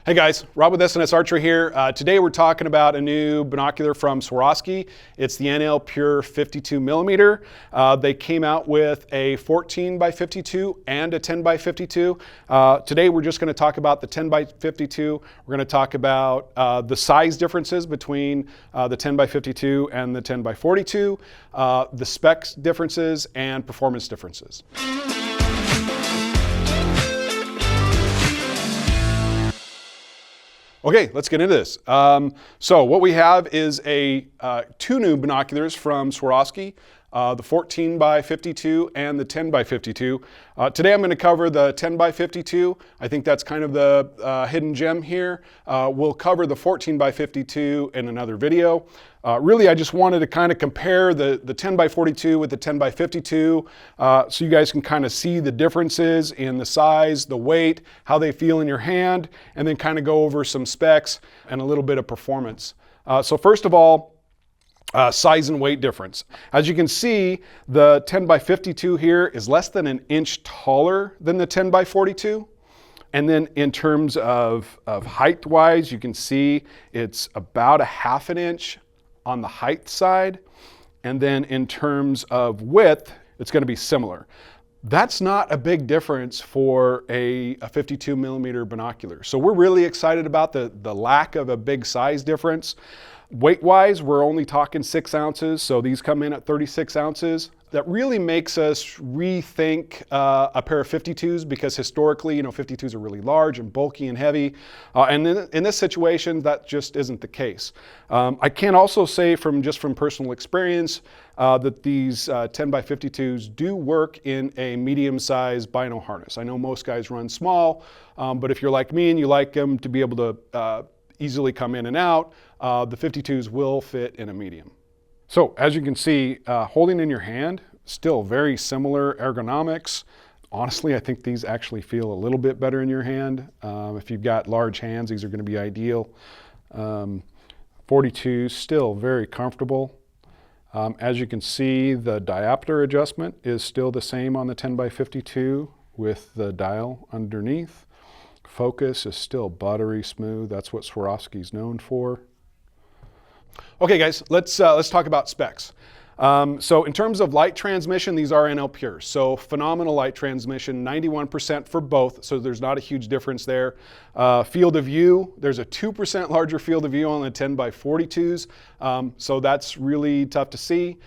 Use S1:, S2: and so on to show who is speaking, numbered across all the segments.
S1: Hey guys, Rob with S&S Archery here. Today we're talking about a new binocular from Swarovski. It's the NL Pure 52 millimeter. They came out with a 14 by 52 and a 10 by 52. Today we're just going to talk about the 10 by 52. We're going to talk about the size differences between the 10 by 52 and the 10 by 42, the specs differences and performance differences. Okay, let's get into this. So what we have is two new binoculars from Swarovski, the 14 by 52 and the 10 by 52. Today I'm going to cover the 10 by 52. I think that's kind of the hidden gem here. We'll cover the 14 by 52 in another video. Really, I just wanted to kind of compare the 10 by 42 with the 10 by 52 so you guys can kind of see the differences in the size, the weight, how they feel in your hand, and then kind of go over some specs and a little bit of performance. So first of all, size and weight difference. As you can see, the 10 by 52 here is less than an inch taller than the 10 by 42. And then in terms of height-wise, you can see it's about a half an inch on the height side. And then in terms of width, it's going to be similar. That's not a big difference for a 52 millimeter binocular. So we're really excited about the lack of a big size difference. Weight-wise, we're only talking 6 ounces, so these come in at 36 ounces. That really makes us rethink a pair of 52s because historically, 52s are really large and bulky and heavy. And in this situation, that just isn't the case. I can also say from personal experience that these 10 by 52s do work in a medium-sized bino harness. I know most guys run small, but if you're like me and you like them to be able to easily come in and out, the 52s will fit in a medium. So as you can see, holding in your hand, still very similar ergonomics. Honestly, I think these actually feel a little bit better in your hand. If you've got large hands, these are going to be ideal. 42, still very comfortable. As you can see, the diopter adjustment is still the same on the 10 by 52 with the dial underneath. Focus is still buttery smooth. That's what Swarovski's known for. Okay guys, let's talk about specs. So in terms of light transmission, these are NL Pure. So phenomenal light transmission, 91% for both. So there's not a huge difference there. Field of view, there's a 2% larger field of view on the 10 by 42s. So that's really tough to see.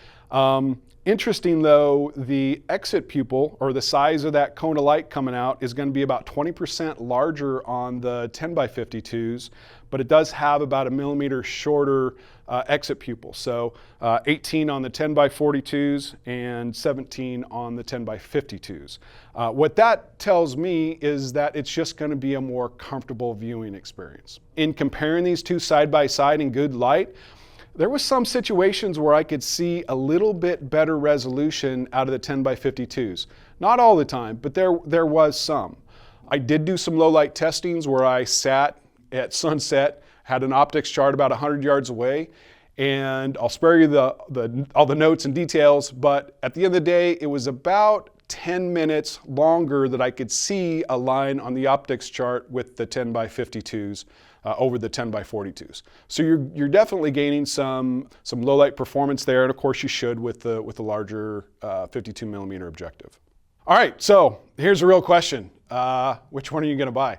S1: Interesting though, the exit pupil, or the size of that cone of light coming out, is going to be about 20% larger on the 10 by 52s, but it does have about a millimeter shorter exit pupil. So 18 on the 10 by 42s and 17 on the 10 by 52s. What that tells me is that it's just going to be a more comfortable viewing experience. In comparing these two side by side in good light, there was some situations where I could see a little bit better resolution out of the 10 by 52s. Not all the time, but there was some. I did do some low light testings where I sat at sunset, had an optics chart about 100 yards away, and I'll spare you all the notes and details, but at the end of the day, it was about 10 minutes longer that I could see a line on the optics chart with the 10 by 52s over the 10 by 42s. So you're definitely gaining some low light performance there, and of course you should with the larger 52 millimeter objective. All right, so here's the real question. Which one are you gonna buy?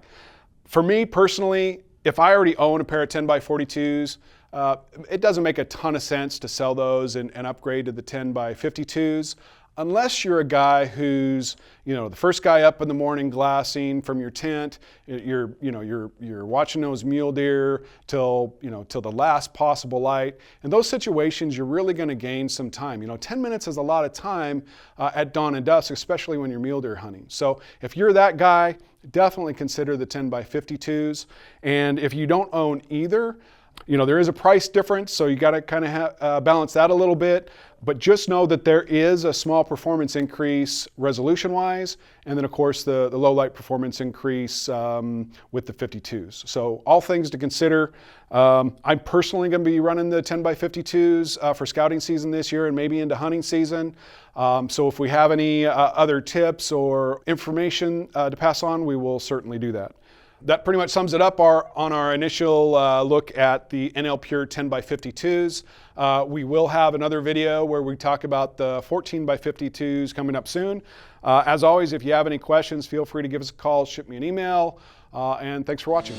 S1: For me personally, if I already own a pair of 10 by 42s, it doesn't make a ton of sense to sell those and upgrade to the 10 by 52s. Unless you're a guy who's, the first guy up in the morning glassing from your tent, you're watching those mule deer till the last possible light. In those situations, you're really going to gain some time. 10 minutes is a lot of time at dawn and dusk, especially when you're mule deer hunting. So if you're that guy, definitely consider the 10 by 52s. And if you don't own either, there is a price difference, so you got to kind of balance that a little bit. But just know that there is a small performance increase resolution-wise, and then of course the low light performance increase with the 52s. So all things to consider. I'm personally going to be running the 10 by 52s for scouting season this year and maybe into hunting season. So if we have any other tips or information to pass on, we will certainly do that. that pretty much sums it up on our initial look at the NL Pure 10x52s. We will have another video where we talk about the 14x52s coming up soon. As always, if you have any questions, feel free to give us a call, ship me an email, and thanks for watching.